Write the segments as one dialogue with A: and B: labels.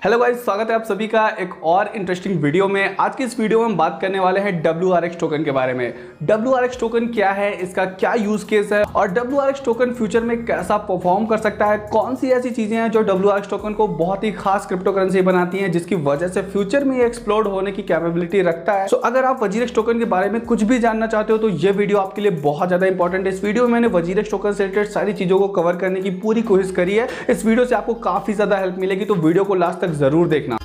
A: Hello guys, स्वागत है आप सभी का एक और इंटरेस्टिंग वीडियो में। आज की इस वीडियो में हम बात करने वाले हैं WRX टोकन के बारे में। WRX टोकन क्या है, इसका क्या यूज केस है और WRX टोकन फ्यूचर में कैसा परफॉर्म कर सकता है। कौन सी ऐसी चीजें हैं जो WRX टोकन को बहुत ही खास क्रिप्टो करेंसी बनाती हैं, जिसकी वजह से फ्यूचर में ये एक्सप्लोड होने की कैपेबिलिटी रखता है। अगर आप WRX टोकन के बारे में कुछ भी जानना चाहते हो तो ये वीडियो आपके लिए बहुत ज्यादा इंपॉर्टेंट है। इस वीडियो में मैंने WRX टोकन से रिलेटेड सारी चीजों को कवर करने की पूरी कोशिश करी है। इस वीडियो से आपको काफी ज्यादा हेल्प मिलेगी, तो वीडियो को लास्ट तक जरूर देखना।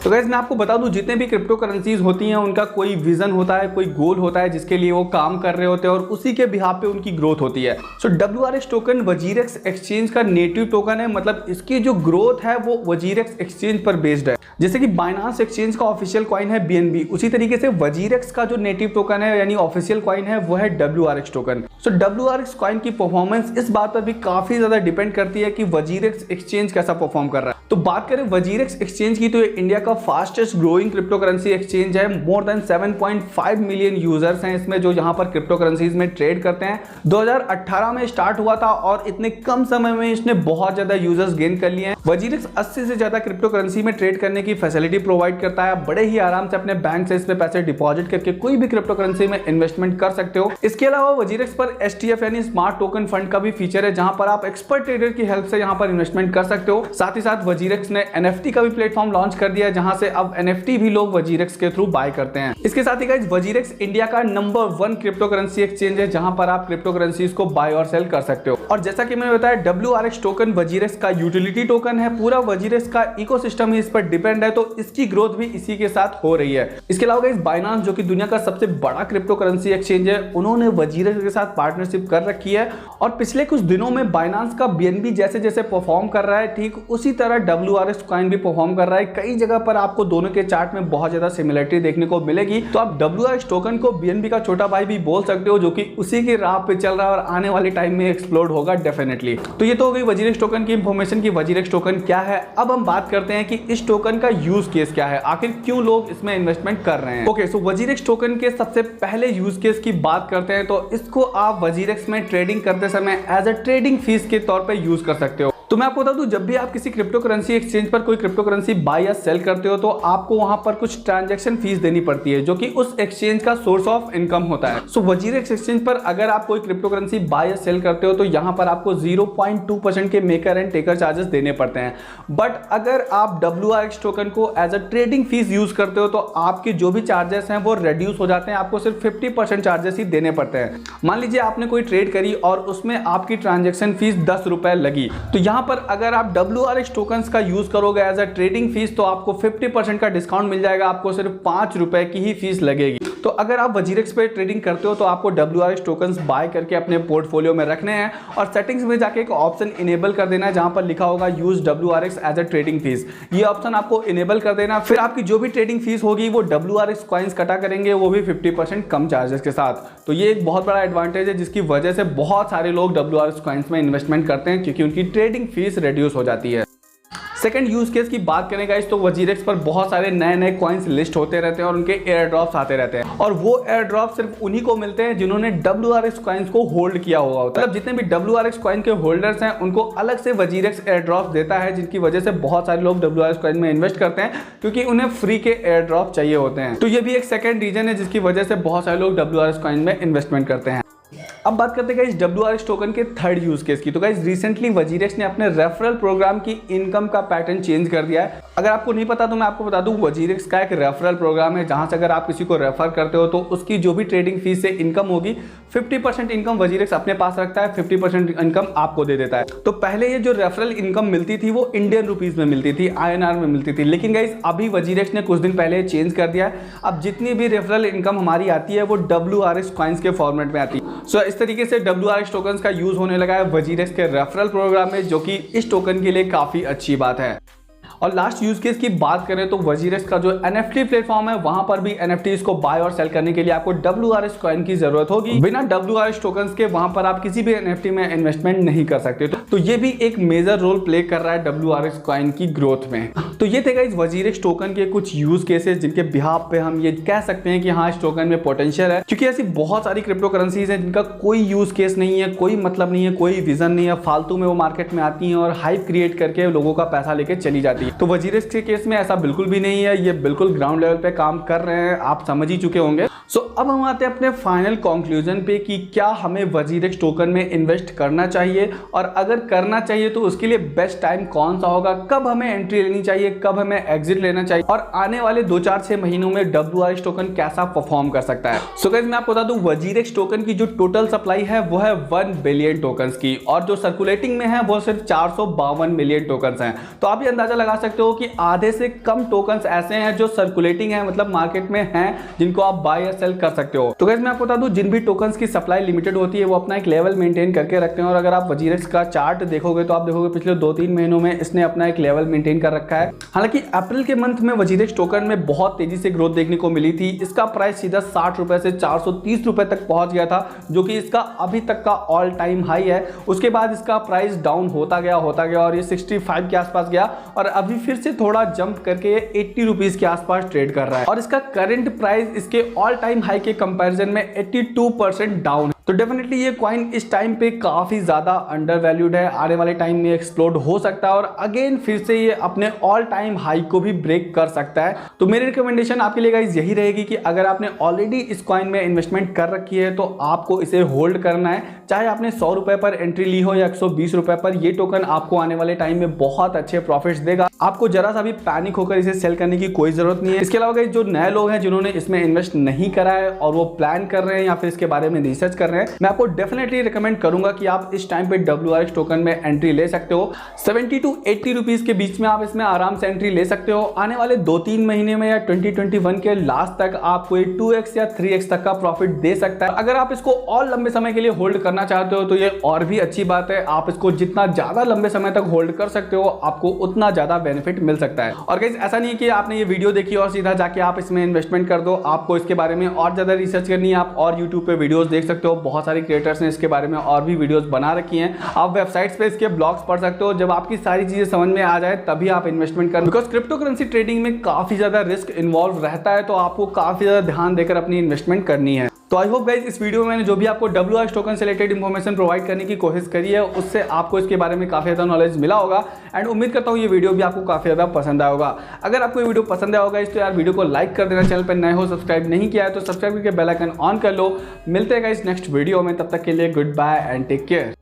A: तो गाइस, मैं आपको बता दूं, जितने भी क्रिप्टो करेंसीज होती हैं उनका कोई विजन होता है, कोई गोल होता है जिसके लिए वो काम कर रहे होते हैं और उसी के बिहाफ पे उनकी ग्रोथ होती है। WRX टोकन WRX एक्सचेंज का नेटिव टोकन है, मतलब इसकी जो ग्रोथ है वो WRX एक्सचेंज पर बेस्ड है। जैसे कि बाइनांस एक्सचेंज का ऑफिशियल कॉइन है BNB, उसी तरीके से WRX का जो नेटिव टोकन है यानी ऑफिशियल कॉइन है वो है WRX टोकन। WRX कॉइन की परफॉर्मेंस इस बात पर भी काफी ज्यादा डिपेंड करती है कि WRX एक्सचेंज कैसा परफॉर्म कर रहा है। तो बात करें WRX एक्सचेंज की, तो ये इंडिया का fastest growing cryptocurrency exchange है। मोर देन 7.5 मिलियन यूजर्स हैं इसमें जो यहां पर क्रिप्टो करेंसीज में ट्रेड करते हैं। 2018 में स्टार्ट हुआ था और इतने कम समय में इसने बहुत ज्यादा यूजर्स गेन कर लिए हैं। WRX 80 से ज्यादा क्रिप्टो करेंसी में ट्रेड करने की फैसिलिटी प्रोवाइड करता है। बड़े ही आराम से अपने बैंक से इसमें पैसे डिपॉजिट करके कोई भी क्रिप्टो करेंसी में इन्वेस्टमेंट कर सकते हो। इसके अलावा WRX पर STF यानी स्मार्ट टोकन फंड का भी फीचर है, जहां पर आप एक्सपर्ट ट्रेडर की हेल्प से यहां पर इन्वेस्टमेंट कर सकते हो। साथ ही साथ WRX ने NFT का भी प्लेटफॉर्म लॉन्च कर दिया है, जहां से अब NFT भी लोग WRX के थ्रू बाय करते हैं। इसके साथ ही गाइस, WRX इंडिया का नंबर 1 क्रिप्टो करेंसी एक्सचेंज है, जहां पर आप क्रिप्टो करेंसीज को बाय और सेल कर सकते हो। और जैसा कि मैंने बताया, WRX टोकन WRX का यूटिलिटी टोकन है। पूरा WRX का इकोसिस्टम ही इस पर डिपेंड है, तो इसकी ग्रोथ भी इसी के साथ हो रही है। इसके अलावा गाइस, बाइनांस जो कि दुनिया का सबसे बड़ा क्रिप्टो करेंसी एक्सचेंज है, उन्होंने WRX के साथ पार्टनरशिप कर रखी है और पिछले कुछ दिनों में बाइनांस का BNB जैसे जैसे परफॉर्म कर रहा है, ठीक उसी तरह WRX कॉइन भी परफॉर्म कर रहा है। कई जगह पर आपको दोनों के चार्ट में बहुत ज्यादा सिमिलरिटी देखने को मिलेगी। तो आप WRX टोकन को BNB का छोटा भाई भी बोल सकते हो, जो कि उसी की राह पे चल रहा है और आने वाले टाइम में एक्सप्लोड होगा डेफिनेटली। तो ये तो हो गई WRX टोकन की इंफॉर्मेशन की WRX टोकन क्या है। अब हम बात करते हैं कि इस टोकन का यूज केस क्या है, आखिर क्यों लोग इसमें इन्वेस्टमेंट कर रहे हैं। ओके, सो WRX टोकन के सबसे पहले यूज केस की बात करते हैं, तो इसको आप WRX में ट्रेडिंग करते समय एज अ ट्रेडिंग फीस के तौर पर यूज कर सकते हो। तो मैं आपको बता दूं, जब भी आप किसी क्रिप्टो करेंसी एक्सचेंज पर कोई क्रिप्टो करेंसी बाय या सेल करते हो, तो आपको वहां पर कुछ ट्रांजैक्शन फीस देनी पड़ती है, जो कि उस एक्सचेंज का सोर्स ऑफ इनकम होता है। WRX एक्सचेंज पर अगर आप कोई क्रिप्टो करेंसी बाय या सेल करते हो, तो यहां पर आपको 0.2% के मेकर एंड टेकर चार्जेस देने पड़ते हैं। बट अगर आप WRX टोकन को as a trading fee use करते हो, तो आपके जो भी चार्जेस हैं वो रेड्यूस हो जाते हैं। आपको सिर्फ 50% चार्जेस ही देने पड़ते हैं। मान लीजिए आपने कोई ट्रेड करी और उसमें आपकी ट्रांजेक्शन फीस 10 रुपए लगी, तो यहां पर अगर आप WRX टोकन्स का यूज करोगे एज अ ट्रेडिंग फीस, तो आपको 50% का डिस्काउंट मिल जाएगा। आपको सिर्फ 5 रुपए की ही फीस लगेगी। तो अगर आप WRX पे ट्रेडिंग करते हो, तो आपको WRX टोकन्स बाय करके अपने पोर्टफोलियो में रखने हैं और सेटिंग्स में जाके एक ऑप्शन इनेबल कर देना है, जहां पर लिखा होगा use WRX as a trading fee. ये ऑप्शन आपको इनेबल कर देना, फिर आपकी जो भी ट्रेडिंग फीस होगी वो WRX कॉइन्स कटा करेंगे, वो भी 50% कम चार्जेस के साथ। तो ये एक बहुत बड़ा एडवांटेज है, जिसकी वजह से बहुत सारे लोग WRX कॉइन्स में इन्वेस्टमेंट करते हैं, क्योंकि उनकी ट्रेडिंग फीस रिड्यूस हो जाती है। सेकंड यूज केस की बात करें गाइस, तो WRX पर बहुत सारे नए नए कॉइन्स लिस्ट होते रहते हैं और उनके एयर ड्रॉप्स आते रहते हैं, और वो एयर ड्रॉप सिर्फ उन्हीं को मिलते हैं जिन्होंने WRX कॉइन्स को होल्ड किया हुआ होता है। मतलब जितने भी WRX कॉइन के होल्डर्स हैं, उनको अलग से WRX एयर ड्रॉप देता है, जिनकी वजह से बहुत सारे लोग WRX कॉइन में इन्वेस्ट करते हैं, क्योंकि उन्हें फ्री के एयर ड्रॉप चाहिए होते हैं। तो ये भी एक सेकंड रीजन है जिसकी वजह से बहुत सारे लोग WRX कॉइन में इन्वेस्टमेंट करते हैं। अब बात करते हैं WRX टोकन के थर्ड यूज केस की। तो गाइस, रिसेंटली WRX ने अपने रेफरल प्रोग्राम की इनकम का पैटर्न चेंज कर दिया है। अगर आपको नहीं पता तो मैं आपको बता दूं, WRX का एक रेफरल प्रोग्राम है, जहां से अगर आप किसी को रेफर करते हो तो उसकी जो भी ट्रेडिंग फीस से इनकम होगी, 50% इनकम WRX अपने पास रखता है, 50% इनकम आपको दे देता है। तो पहले ये जो रेफरल इनकम मिलती थी वो इंडियन रुपीज में मिलती थी, INR में मिलती थी, लेकिन गाइस अभी WRX ने कुछ दिन पहले चेंज कर दिया है। अब जितनी भी रेफरल इनकम हमारी आती है वो WRX कॉइन्स के फॉर्मेट में आती है। सो इस तरीके से WRX टोकन्स का यूज होने लगा है WRX के रेफरल प्रोग्राम में, जो कि इस टोकन के लिए काफी अच्छी बात है। और लास्ट यूज केस की बात करें तो वजीरेक्स का जो NFT प्लेटफॉर्म है वहां पर भी NFTs को बाय और सेल करने के लिए आपको WRS कॉइन की जरूरत होगी। बिना WRS टोकन्स के वहां पर आप किसी भी NFT में इन्वेस्टमेंट नहीं कर सकते। तो ये भी एक मेजर रोल प्ले कर रहा है WRS कॉइन की ग्रोथ में। तो ये थे गाइस वजीरेक्स टोकन के कुछ यूज केसेस जिनके बिहाफ पे हम ये कह सकते हैं कि हाँ इस टोकन में पोटेंशियल है, क्योंकि ऐसी बहुत सारी क्रिप्टो करेंसीज हैं जिनका कोई यूज केस नहीं है, कोई मतलब नहीं है, कोई विजन नहीं है, फालतू में वो मार्केट में आती हैं और हाइप क्रिएट करके लोगों का पैसा लेके चली जाती है। तो वजीरेक्स के केस में ऐसा बिल्कुल भी नहीं है, ये बिल्कुल ग्राउंड लेवल पे काम कर रहे हैं, आप समझ ही चुके होंगे। सो अब हम आते हैं अपने फाइनल कंक्लूजन पे कि क्या हमें वजीरेक्स टोकन में इन्वेस्ट करना चाहिए, और अगर करना चाहिए तो उसके लिए बेस्ट टाइम कौन सा होगा, कब हमें एंट्री लेनी चाहिए, कब हमें एग्जिट लेना चाहिए, और आने वाले 2-4-6 महीनों में WRS टोकन कैसा परफॉर्म कर सकता है। सो गाइस मैं आपको बता दूं वजीरेक्स टोकन की जो टोटल सप्लाई है वो है 1 बिलियन टोकन्स की, और जो सर्कुलेटिंग में है वो सिर्फ 452 मिलियन टोकन्स हैं। तो आप ये अंदाजा लगा सकते हो कि आधे से कम टोकन्स ऐसे हैं जो सर्कुलेटिंग है, मतलब मार्केट में हैं, जिनको आप बाय या सेल कर सकते हो। तो गाइस मैं आपको बता दूं जिन भी टोकन्स की सप्लाई लिमिटेड होती है वो अपना एक लेवल मेंटेन करके रखते हैं, और अगर आप वजीरेक्स का चार्ट देखोगे तो आप देखोगे पिछले 2-3 महीनों में इसने अपना एक लेवल मेंटेन कर रखा है। हालांकि अप्रैल के मंथ में वजीरेक्स टोकन में बहुत तेजी से ग्रोथ देखने को मिली थी। इसका प्राइस सीधा 60 रुपए से 430 रुपए तक पहुंच गया था, जो कि इसका अभी तक का ऑल टाइम हाई है। उसके बाद इसका प्राइस डाउन होता गया और ये 65 के आसपास गया, और अभी फिर से थोड़ा जंप करके 80 रुपीज के आसपास ट्रेड कर रहा है, और इसका करंट प्राइस इसके ऑल टाइम हाई के कंपैरिजन में 82% डाउन है। तो डेफिनेटली ये कॉइन इस टाइम पे काफी ज्यादा अंडर वैल्यूड है, आने वाले टाइम में एक्सप्लोड हो सकता है और अगेन फिर से ये अपने ऑल टाइम हाई को भी ब्रेक कर सकता है। तो मेरी रिकमेंडेशन आपके लिए गाइस यही रहेगी कि अगर आपने ऑलरेडी इस कॉइन में इन्वेस्टमेंट कर रखी है तो आपको इसे होल्ड करना है, चाहे आपने 100 रुपए पर एंट्री ली हो या 120 रुपए पर। ये टोकन आपको आने वाले टाइम में बहुत अच्छे प्रॉफिट्स देगा, आपको जरा सा भी पैनिक होकर इसे सेल करने की कोई जरूरत नहीं है। इसके अलावा गाइस जो नए लोग हैं जिन्होंने इसमें इन्वेस्ट नहीं करा है और वो प्लान कर रहे हैं या फिर इसके बारे में रिसर्च कर रहे हैं, मैं आपको डेफिनेटली रिकमेंड करूंगा कि आप इस टाइम पे WRS टोकन में एंट्री ले सकते हो। 70 to 80 रुपीज के बीच में आप इसमें आराम से एंट्री ले सकते हो। आने वाले 2-3 महीने में या 2021 के लास्ट तक आपको 2x या 3x तक का प्रॉफिट दे सकता है। अगर आप इसको और लंबे समय के लिए होल्ड करना चाहते हो तो ये और भी अच्छी बात है, आप इसको जितना ज्यादा लंबे समय तक होल्ड कर सकते हो आपको उतना ज्यादा बेनिफिट मिल सकता है। और गाइस ऐसा नहीं है कि आपने ये वीडियो देखी और सीधा जाके आप इसमें इन्वेस्टमेंट कर दो, आपको इसके बारे में और ज्यादा रिसर्च करनी है। आप और यूट्यूब पे वीडियोस देख सकते हो, बहुत सारे क्रिएटर्स ने इसके बारे में और भी वीडियोस बना रखी हैं। आप वेबसाइट्स पे इसके ब्लॉग्स पढ़ सकते हो। जब आपकी सारी चीजें समझ में आ जाए तभी आप इन्वेस्टमेंट करें, बिकॉज क्रिप्टो करेंसी ट्रेडिंग में काफी ज्यादा रिस्क इन्वॉल्व रहता है, तो आपको काफी ज्यादा ध्यान देकर अपनी इन्वेस्टमेंट करनी है। तो आई होप गाइस इस वीडियो में मैंने जो भी आपको WRS टोकन से रिलेटेड इन्फॉर्मेशन प्रोवाइड करने की कोशिश करी है उससे आपको इसके बारे में काफी ज्यादा नॉलेज मिला होगा, एंड उम्मीद करता हूँ ये वीडियो भी आपको काफी ज्यादा पसंद आया होगा। अगर आपको ये वीडियो पसंद आया होगा तो यार वीडियो को लाइक कर देना, चैनल पर नए हो सब्सक्राइब नहीं किया है तो सब्सक्राइब करके बेल आइकन ऑन कर लो। मिलते हैं गाइस नेक्स्ट वीडियो में, तब तक के लिए good bye and take care.